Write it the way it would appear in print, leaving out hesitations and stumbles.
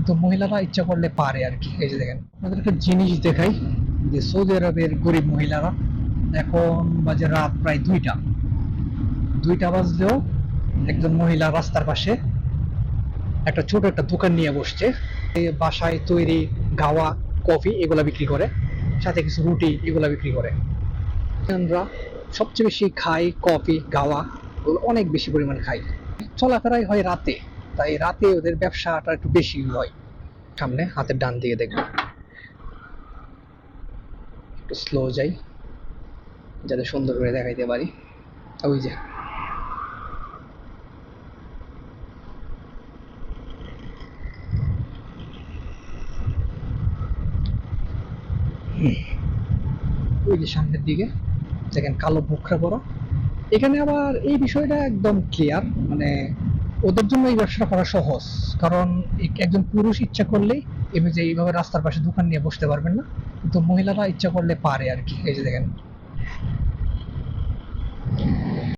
তো মহিলারা ইচ্ছা করলে পারে আর কি। এই যে দেখেন, আপনাদের একটা জিনিস দেখাই, যে সৌদি আরবের গরিব মহিলারা, এখন বাজে রাত প্রায় 2টা বাজলেও একজন মহিলা রাস্তার পাশে একটা ছোট একটা দোকান নিয়ে বসছে। এই বাসায় তৈরি গাওয়া কফি এগুলা বিক্রি করে, সাথে কিছু রুটি এগুলা বিক্রি করে। আমরা সবচেয়ে বেশি খাই কফি গাওয়া, ওগুলো অনেক বেশি পরিমাণ খাই। চলাফেরাই হয় রাতে, তাই রাতে ওদের ব্যবসাটা একটু বেশি হয়। সামনে হাতের ডান দিকে দেখবেন, একটু স্লো যাই যাতে সুন্দর করে দেখাইতে পারি। ওই যে ওই যে সামনের দিকে দেখেন কালো বুকরা পরা। এখানে আবার এই বিষয়টা একদম ক্লিয়ার, মানে ওদের জন্য এই ব্যবসাটা করা সহজ। কারণ একজন পুরুষ ইচ্ছা করলেই এমনি যে এইভাবে রাস্তার পাশে দোকান নিয়ে বসতে পারবেন না, কিন্তু মহিলারা ইচ্ছা করলে পারে আর কি। এই যে দেখেন,